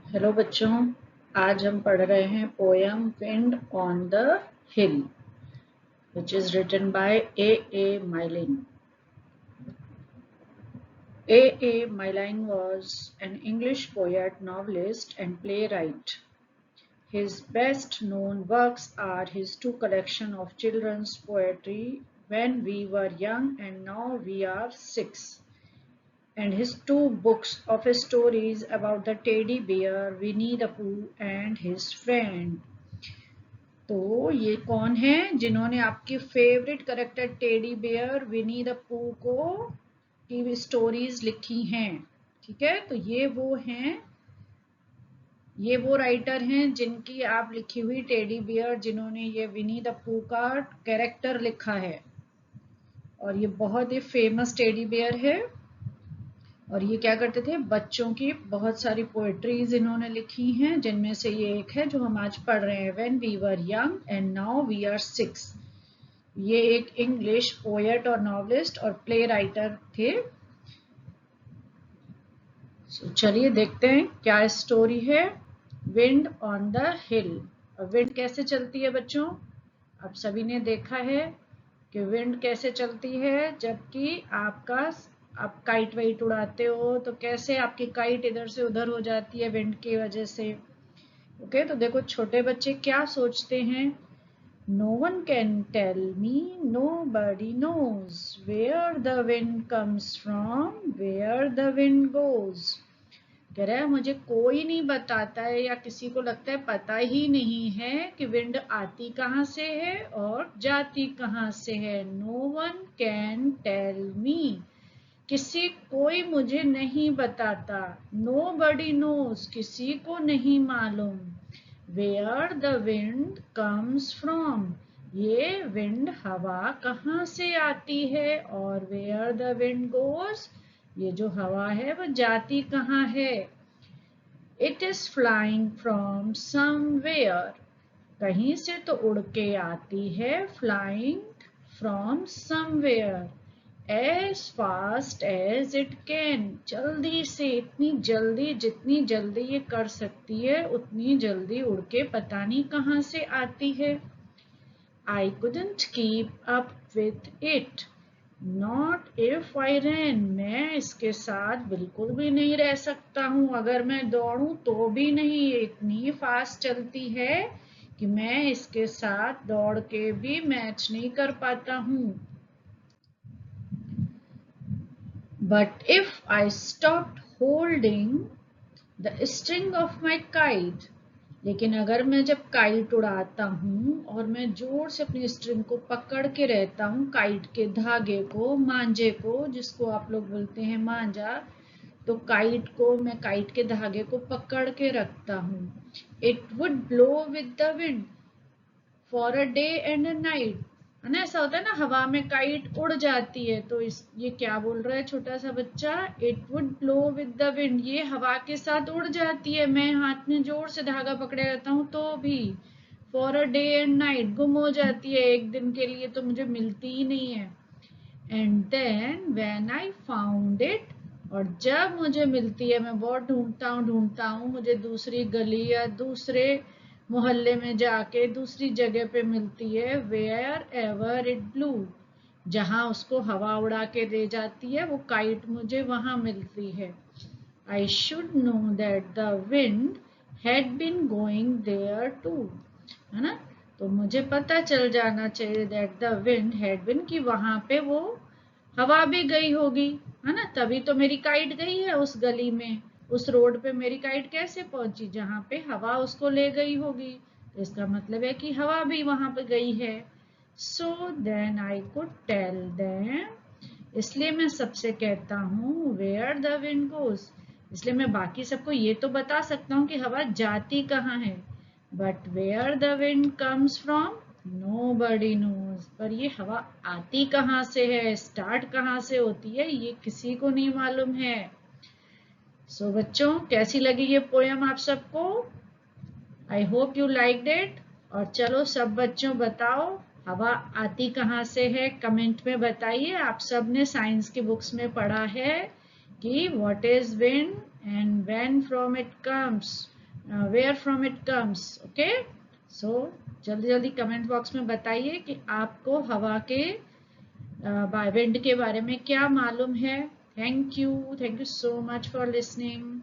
Hello बच्चों, आज हम पढ़ रहे हैं poem wind on the hill which is written by A Milne. A Mylene was an English poet, novelist and playwright. His best known works are his two collections of children's poetry, When We Were Young and Now We Are Six, and his two books of stories about the teddy bear Winnie the Pooh and his friend. तो ये कौन है जिन्होंने आपकी favourite character teddy bear Winnie the Pooh को की stories लिखी हैं? ठीक है, तो ये वो राइटर हैं जिनकी आप लिखी हुई टेडी बियर, जिन्होंने ये विनी द पू का कैरेक्टर लिखा है और ये बहुत ही फेमस टेडी बियर है. और ये क्या करते थे, बच्चों की बहुत सारी पोएट्रीज इन्होंने लिखी हैं, जिनमें से ये एक है जो हम आज पढ़ रहे हैं, when we were young and now we are six. ये एक इंग्लिश पोएट और नॉवलिस्ट और प्ले राइटर थे. चलिए देखते हैं क्या स्टोरी है. Wind on the hill. और विंड कैसे चलती है बच्चों? आप सभी ने देखा है कि विंड कैसे चलती है. जबकि आप काइट वाइट उड़ाते हो तो कैसे आपकी काइट इधर से उधर हो जाती है विंड की वजह से. ओके, तो देखो छोटे बच्चे क्या सोचते हैं. No one can tell me, nobody knows where the wind comes from, where the wind goes. कह रहा है मुझे कोई नहीं बताता है, या किसी को लगता है पता ही नहीं है कि विंड आती कहाँ से है और जाती कहाँ से है. No one can tell me. कोई मुझे नहीं बताता. Nobody knows. किसी को नहीं मालूम. Where the wind comes from. ये विंड हवा कहाँ से आती है. और where the wind goes. ये जो हवा है वो जाती कहाँ है. It is flying from somewhere. कहीं से तो उड़ के आती है. Flying from somewhere. As fast as it can. जल्दी से, इतनी जल्दी, जितनी जल्दी ये कर सकती है उतनी जल्दी उड़ के पता नहीं कहाँ से आती है. I couldn't keep up with it. Not if I ran. मैं इसके साथ बिल्कुल भी नहीं रह सकता हूँ. अगर मैं दौड़ूं तो भी नहीं. ये इतनी फास्ट चलती है कि मैं इसके साथ दौड़ के भी मैच नहीं कर पाता हूँ. But if I stopped holding the string of my kite. लेकिन अगर मैं जब काइट उड़ाता हूँ और मैं जोर से अपनी स्ट्रिंग को पकड़ के रहता हूँ, काइट के धागे को, मांझे को, जिसको आप लोग बोलते हैं मांझा, तो मैं काइट के धागे को पकड़ के रखता हूँ. It would blow with the wind for a day and a night. है ना, ऐसा होता है ना, हवा में काइट उड़ जाती है. तो ये क्या बोल रहा है छोटा सा बच्चा. It would blow with the wind. ये हवा के साथ उड़ जाती है. मैं हाथ में जोर से धागा पकड़े रहता हूँ तो भी. For a day and night. गुम हो जाती है एक दिन के लिए, तो मुझे मिलती ही नहीं है. And then when I found it. और जब मुझे मिलती है, मैं बहुत ढूंढता हूँ, मुझे दूसरी गली या दूसरे मोहल्ले में जाके दूसरी जगह पे मिलती है. Wherever it blew. जहां उसको हवा उड़ा के दे जाती है वो काइट, मुझे वहां मिलती है. I should know that the wind had been going there too. है ना, तो मुझे पता चल जाना चाहिए that the wind had been, कि वहां पे वो हवा भी गई होगी. है ना, तभी तो मेरी काइट गई है उस गली में. उस रोड पे मेरी काइट कैसे पहुंची? जहां पे हवा उसको ले गई होगी. तो इसका मतलब है कि हवा भी वहां पे गई है. So then I could tell them. इसलिए मैं सबसे कहता हूँ वेयर द विंड गोज. इसलिए मैं बाकी सबको ये तो बता सकता हूँ कि हवा जाती कहाँ है. But where the wind comes from, nobody knows. पर ये हवा आती कहाँ से है, स्टार्ट कहाँ से होती है, ये किसी को नहीं मालूम है. सो बच्चों, कैसी लगी ये पोयम आप सबको? I hope you liked it. और चलो सब बच्चों बताओ, हवा आती कहाँ से है, कमेंट में बताइए. आप सब ने साइंस की बुक्स में पढ़ा है कि what is wind and when from it comes. Where from it comes. Okay, so जल्दी जल्दी कमेंट बॉक्स में बताइए कि आपको हवा के विंड के बारे में क्या मालूम है. Thank you so much for listening.